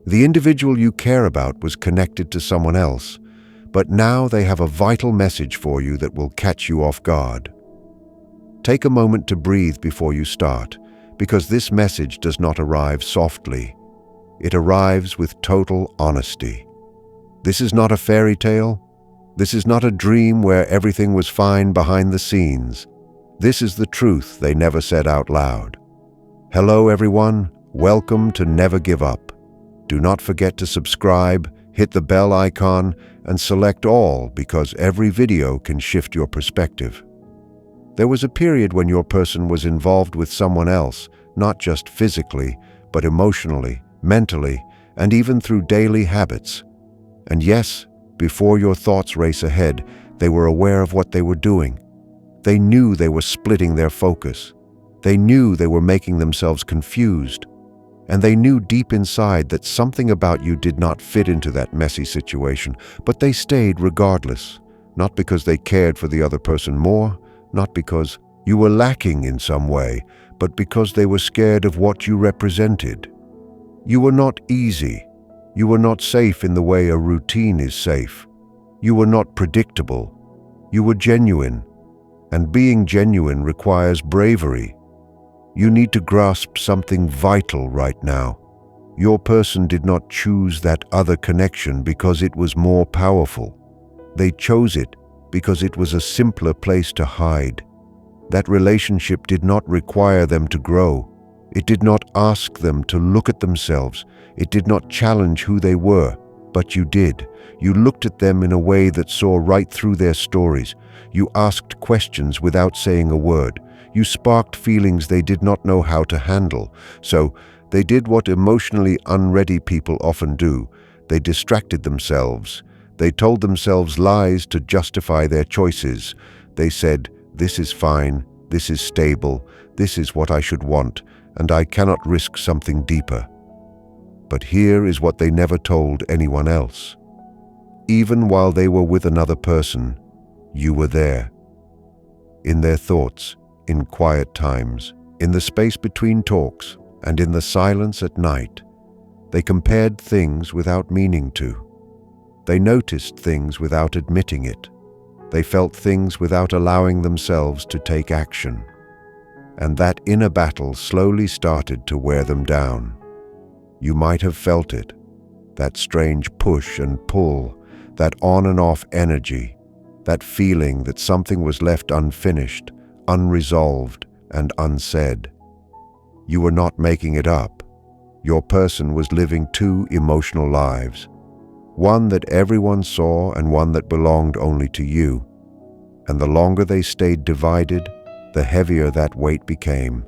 The individual you care about was connected to someone else, but now they have a vital message for you that will catch you off guard. Take a moment to breathe before you start, because this message does not arrive softly. It arrives with total honesty. This is not a fairy tale. This is not a dream where everything was fine behind the scenes. This is the truth they never said out loud. Hello everyone, welcome to Never Give Up. Do not forget to subscribe, hit the bell icon, and select all because every video can shift your perspective. There was a period when your person was involved with someone else, not just physically, but emotionally, mentally, and even through daily habits. And yes, before your thoughts race ahead, they were aware of what they were doing. They knew they were splitting their focus. They knew they were making themselves confused. And they knew deep inside that something about you did not fit into that messy situation, but they stayed regardless, not because they cared for the other person more, not because you were lacking in some way, but because they were scared of what you represented. You were not easy. You were not safe in the way a routine is safe. You were not predictable. You were genuine. And being genuine requires bravery. You need to grasp something vital right now. Your person did not choose that other connection because it was more powerful. They chose it because it was a simpler place to hide. That relationship did not require them to grow. It did not ask them to look at themselves. It did not challenge who they were, but you did. You looked at them in a way that saw right through their stories. You asked questions without saying a word. You sparked feelings they did not know how to handle. So they did what emotionally unready people often do. They distracted themselves. They told themselves lies to justify their choices. They said, "This is fine, this is stable, this is what I should want, and I cannot risk something deeper." But here is what they never told anyone else. Even while they were with another person, you were there. In their thoughts, in quiet times, in the space between talks, and in the silence at night, they compared things without meaning to. They noticed things without admitting it. They felt things without allowing themselves to take action. And that inner battle slowly started to wear them down. You might have felt it, that strange push and pull, that on and off energy, that feeling that something was left unfinished, unresolved, and unsaid. You were not making it up. Your person was living two emotional lives, one that everyone saw and one that belonged only to you. And the longer they stayed divided, the heavier that weight became.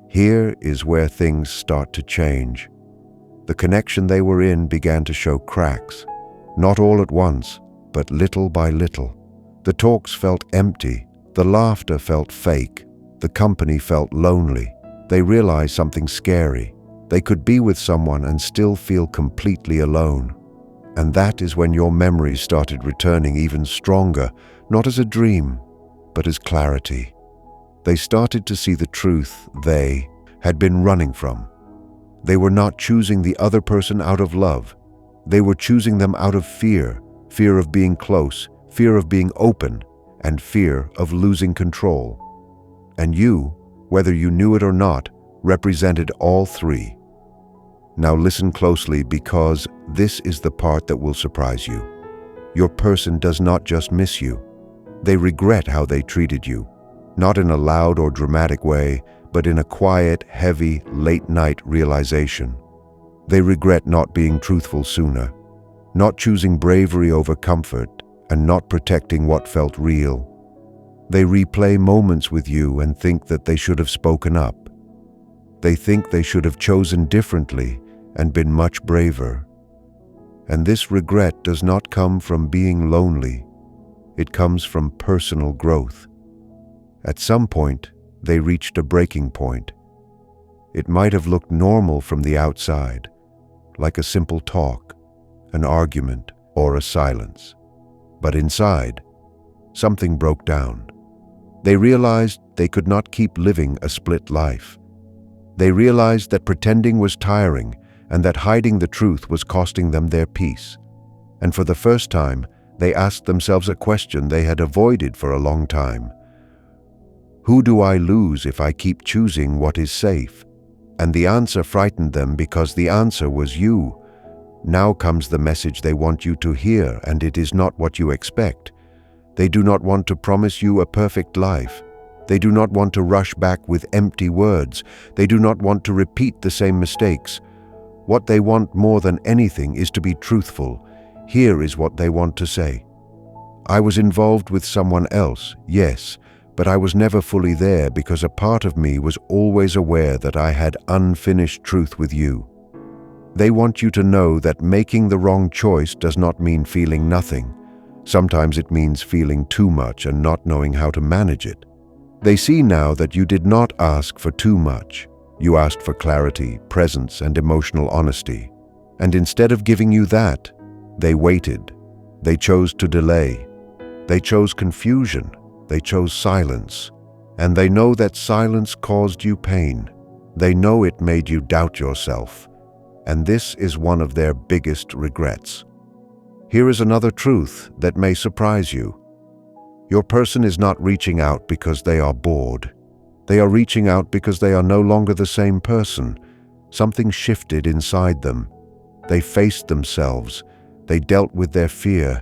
Here is where things start to change. The connection they were in began to show cracks, not all at once, but little by little. The talks felt empty. The laughter felt fake. The company felt lonely. They realized something scary. They could be with someone and still feel completely alone. And that is when your memories started returning even stronger, not as a dream, but as clarity. They started to see the truth they had been running from. They were not choosing the other person out of love. They were choosing them out of fear, fear of being close, fear of being open, and fear of losing control. And you, whether you knew it or not, represented all three. Now listen closely, because this is the part that will surprise you. Your person does not just miss you. They regret how they treated you, not in a loud or dramatic way, but in a quiet, heavy, late-night realization. They regret not being truthful sooner, not choosing bravery over comfort, and not protecting what felt real. They replay moments with you and think that they should have spoken up. They think they should have chosen differently and been much braver. And this regret does not come from being lonely. It comes from personal growth. At some point, they reached a breaking point. It might have looked normal from the outside, like a simple talk, an argument, or a silence. But inside, something broke down. They realized they could not keep living a split life. They realized that pretending was tiring, and that hiding the truth was costing them their peace. And for the first time, they asked themselves a question they had avoided for a long time. Who do I lose if I keep choosing what is safe? And the answer frightened them because the answer was you. Now comes the message they want you to hear, and it is not what you expect. They do not want to promise you a perfect life. They do not want to rush back with empty words. They do not want to repeat the same mistakes. What they want more than anything is to be truthful. Here is what they want to say. I was involved with someone else, yes, but I was never fully there because a part of me was always aware that I had unfinished truth with you. They want you to know that making the wrong choice does not mean feeling nothing. Sometimes it means feeling too much and not knowing how to manage it. They see now that you did not ask for too much. You asked for clarity, presence, and emotional honesty. And instead of giving you that, they waited. They chose to delay. They chose confusion. They chose silence. And they know that silence caused you pain. They know it made you doubt yourself. And this is one of their biggest regrets. Here is another truth that may surprise you. Your person is not reaching out because they are bored. They are reaching out because they are no longer the same person. Something shifted inside them. They faced themselves. They dealt with their fear.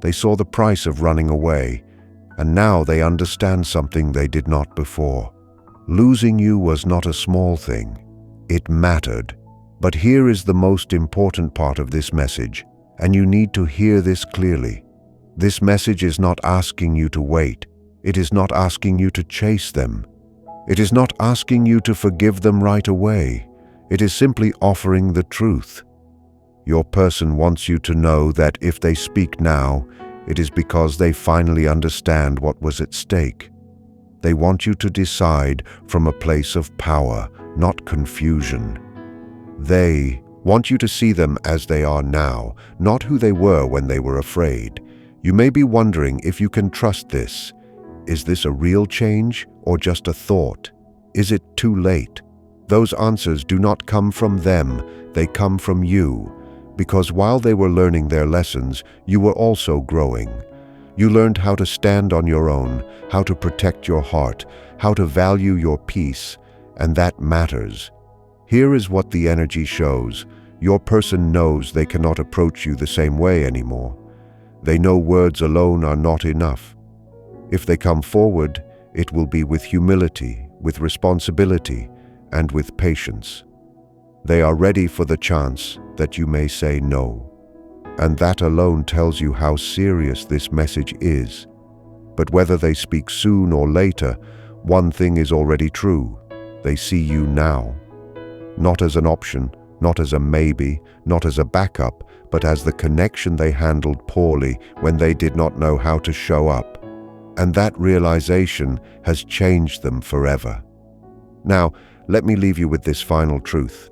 They saw the price of running away. And now they understand something they did not before. Losing you was not a small thing. It mattered. But here is the most important part of this message, and you need to hear this clearly. This message is not asking you to wait. It is not asking you to chase them. It is not asking you to forgive them right away. It is simply offering the truth. Your person wants you to know that if they speak now, it is because they finally understand what was at stake. They want you to decide from a place of power, not confusion. They want you to see them as they are now, not who they were when they were afraid. You may be wondering if you can trust this. Is this a real change or just a thought? Is it too late? Those answers do not come from them, they come from you. Because while they were learning their lessons, you were also growing. You learned how to stand on your own, how to protect your heart, how to value your peace, and that matters. Here is what the energy shows. Your person knows they cannot approach you the same way anymore. They know words alone are not enough. If they come forward, it will be with humility, with responsibility, and with patience. They are ready for the chance that you may say no. And that alone tells you how serious this message is. But whether they speak soon or later, one thing is already true. They see you now. Not as an option, not as a maybe, not as a backup, but as the connection they handled poorly when they did not know how to show up. And that realization has changed them forever. Now, let me leave you with this final truth.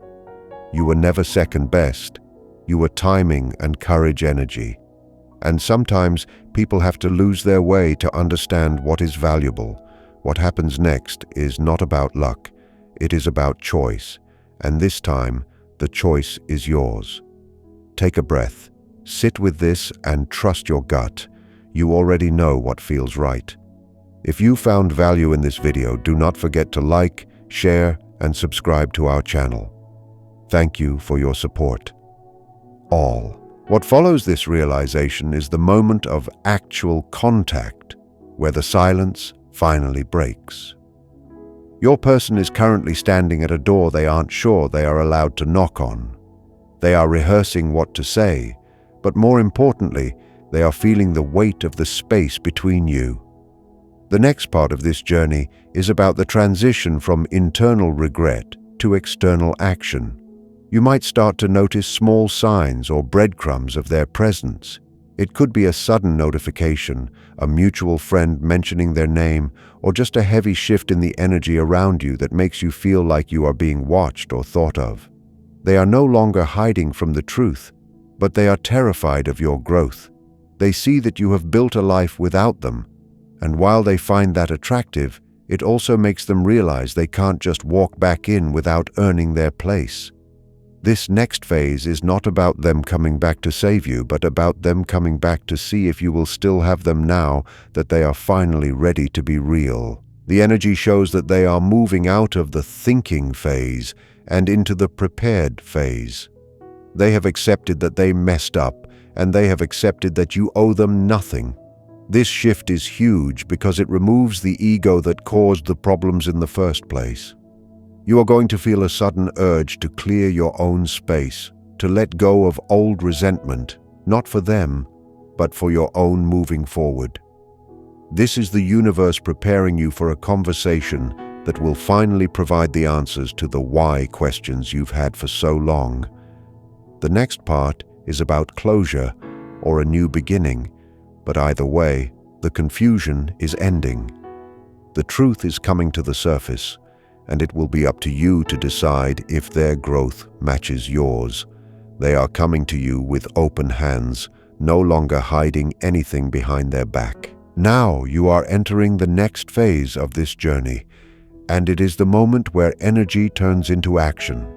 You were never second best. You were timing and courage energy. And sometimes people have to lose their way to understand what is valuable. What happens next is not about luck. It is about choice. And this time, the choice is yours. Take a breath, sit with this, and trust your gut. You already know what feels right. If you found value in this video, do not forget to like, share, and subscribe to our channel. Thank you for your support. All. What follows this realization is the moment of actual contact, where the silence finally breaks. Your person is currently standing at a door they aren't sure they are allowed to knock on. They are rehearsing what to say, but more importantly, they are feeling the weight of the space between you. The next part of this journey is about the transition from internal regret to external action. You might start to notice small signs or breadcrumbs of their presence. It could be a sudden notification, a mutual friend mentioning their name, or just a heavy shift in the energy around you that makes you feel like you are being watched or thought of. They are no longer hiding from the truth, but they are terrified of your growth. They see that you have built a life without them, and while they find that attractive, it also makes them realize they can't just walk back in without earning their place. This next phase is not about them coming back to save you, but about them coming back to see if you will still have them now that they are finally ready to be real. The energy shows that they are moving out of the thinking phase and into the prepared phase. They have accepted that they messed up, and they have accepted that you owe them nothing. This shift is huge because it removes the ego that caused the problems in the first place. You are going to feel a sudden urge to clear your own space, to let go of old resentment, not for them, but for your own moving forward. This is the universe preparing you for a conversation that will finally provide the answers to the why questions you've had for so long. The next part is about closure or a new beginning, but either way, the confusion is ending. The truth is coming to the surface, and it will be up to you to decide if their growth matches yours. They are coming to you with open hands, no longer hiding anything behind their back. Now you are entering the next phase of this journey, and it is the moment where energy turns into action.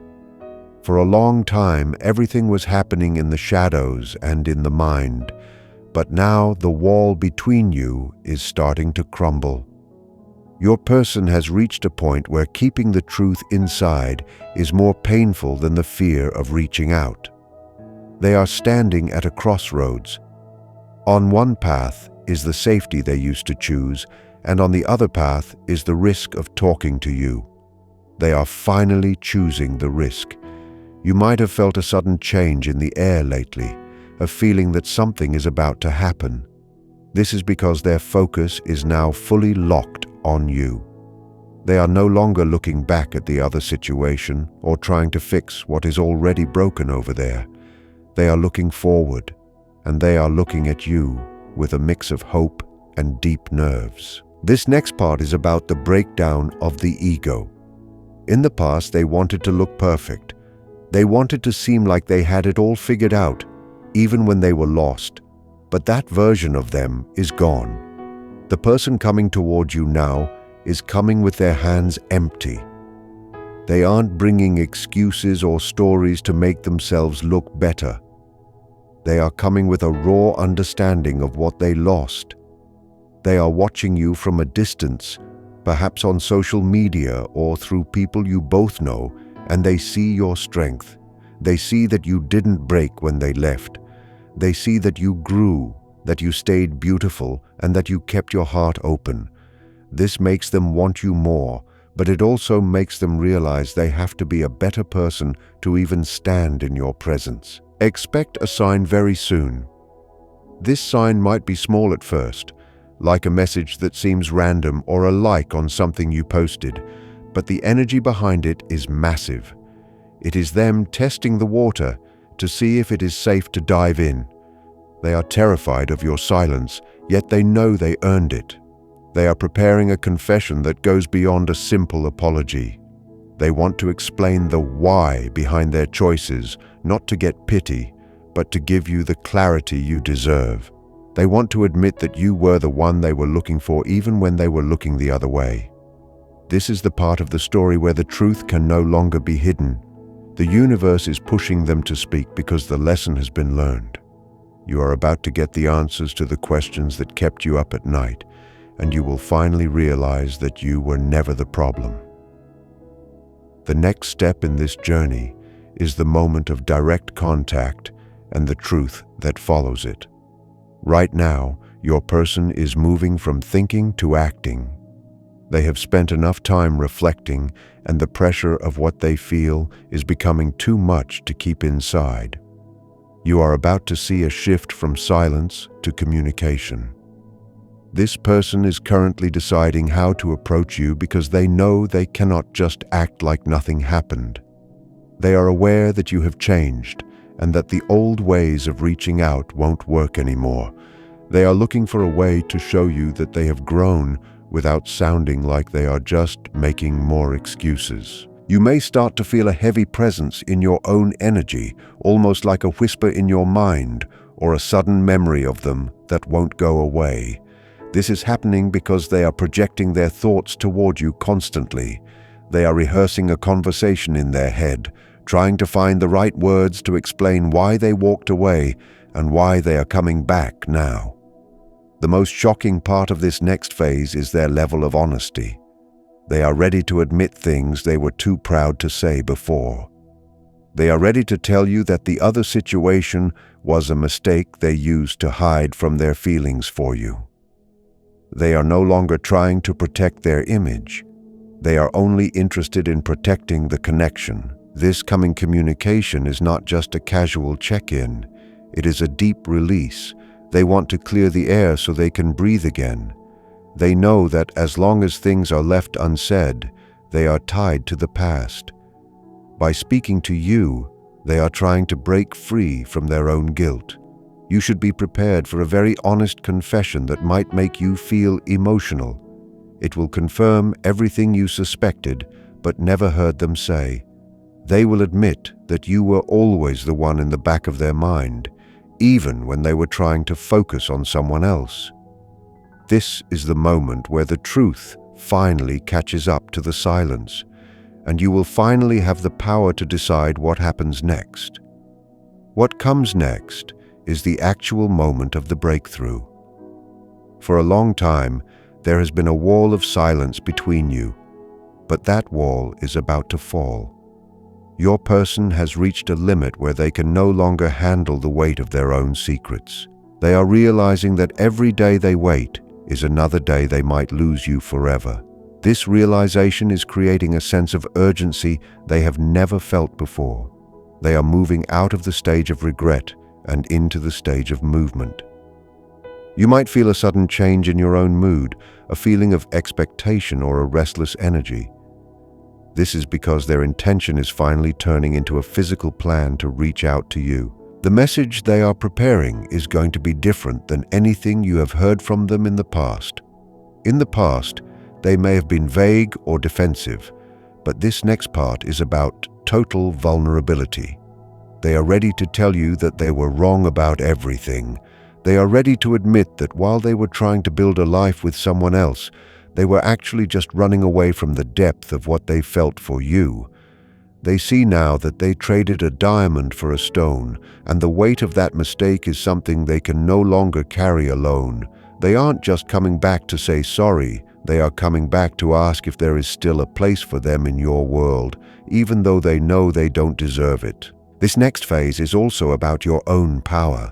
For a long time, everything was happening in the shadows and in the mind, but now the wall between you is starting to crumble. Your person has reached a point where keeping the truth inside is more painful than the fear of reaching out. They are standing at a crossroads. On one path is the safety they used to choose, and on the other path is the risk of talking to you. They are finally choosing the risk. You might have felt a sudden change in the air lately, a feeling that something is about to happen. This is because their focus is now fully locked on you. They are no longer looking back at the other situation or trying to fix what is already broken over there. They are looking forward, and they are looking at you with a mix of hope and deep nerves. This next part is about the breakdown of the ego. In the past, they wanted to look perfect. They wanted to seem like they had it all figured out, even when they were lost. But that version of them is gone. The person coming toward you now is coming with their hands empty. They aren't bringing excuses or stories to make themselves look better. They are coming with a raw understanding of what they lost. They are watching you from a distance, perhaps on social media or through people you both know, and they see your strength. They see that you didn't break when they left. They see that you grew, that you stayed beautiful, and that you kept your heart open. This makes them want you more, but it also makes them realize they have to be a better person to even stand in your presence. Expect a sign very soon. This sign might be small at first, like a message that seems random or a like on something you posted, but the energy behind it is massive. It is them testing the water to see if it is safe to dive in. They are terrified of your silence, yet they know they earned it. They are preparing a confession that goes beyond a simple apology. They want to explain the why behind their choices, not to get pity, but to give you the clarity you deserve. They want to admit that you were the one they were looking for even when they were looking the other way. This is the part of the story where the truth can no longer be hidden. The universe is pushing them to speak because the lesson has been learned. You are about to get the answers to the questions that kept you up at night, and you will finally realize that you were never the problem. The next step in this journey is the moment of direct contact and the truth that follows it. Right now, your person is moving from thinking to acting. They have spent enough time reflecting, and the pressure of what they feel is becoming too much to keep inside. You are about to see a shift from silence to communication. This person is currently deciding how to approach you because they know they cannot just act like nothing happened. They are aware that you have changed and that the old ways of reaching out won't work anymore. They are looking for a way to show you that they have grown without sounding like they are just making more excuses. You may start to feel a heavy presence in your own energy, almost like a whisper in your mind or a sudden memory of them that won't go away. This is happening because they are projecting their thoughts toward you constantly. They are rehearsing a conversation in their head, trying to find the right words to explain why they walked away and why they are coming back now. The most shocking part of this next phase is their level of honesty. They are ready to admit things they were too proud to say before. They are ready to tell you that the other situation was a mistake they used to hide from their feelings for you. They are no longer trying to protect their image. They are only interested in protecting the connection. This coming communication is not just a casual check-in. It is a deep release. They want to clear the air so they can breathe again. They know that as long as things are left unsaid, they are tied to the past. By speaking to you, they are trying to break free from their own guilt. You should be prepared for a very honest confession that might make you feel emotional. It will confirm everything you suspected but never heard them say. They will admit that you were always the one in the back of their mind, even when they were trying to focus on someone else. This is the moment where the truth finally catches up to the silence, and you will finally have the power to decide what happens next. What comes next is the actual moment of the breakthrough. For a long time, there has been a wall of silence between you, but that wall is about to fall. Your person has reached a limit where they can no longer handle the weight of their own secrets. They are realizing that every day they wait is another day they might lose you forever. This realization is creating a sense of urgency they have never felt before. They are moving out of the stage of regret and into the stage of movement. You might feel a sudden change in your own mood, a feeling of expectation or a restless energy. This is because their intention is finally turning into a physical plan to reach out to you. The message they are preparing is going to be different than anything you have heard from them in the past. In the past, they may have been vague or defensive, but this next part is about total vulnerability. They are ready to tell you that they were wrong about everything. They are ready to admit that while they were trying to build a life with someone else, they were actually just running away from the depth of what they felt for you. They see now that they traded a diamond for a stone, and the weight of that mistake is something they can no longer carry alone. They aren't just coming back to say sorry, they are coming back to ask if there is still a place for them in your world, even though they know they don't deserve it. This next phase is also about your own power.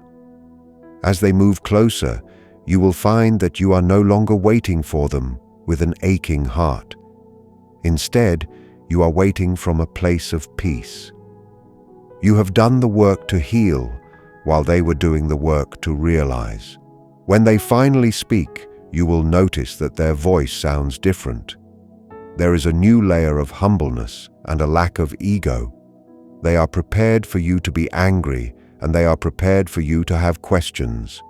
As they move closer, you will find that you are no longer waiting for them with an aching heart. Instead, you are waiting from a place of peace. You have done the work to heal while they were doing the work to realize. When they finally speak, you will notice that their voice sounds different. There is a new layer of humbleness and a lack of ego. They are prepared for you to be angry, and they are prepared for you to have questions.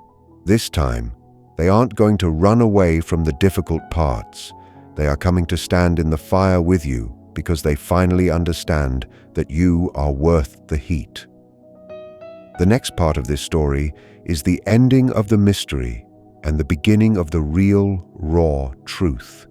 This time, they aren't going to run away from the difficult parts. They are coming to stand in the fire with you because they finally understand that you are worth the heat. The next part of this story is the ending of the mystery and the beginning of the real, raw truth.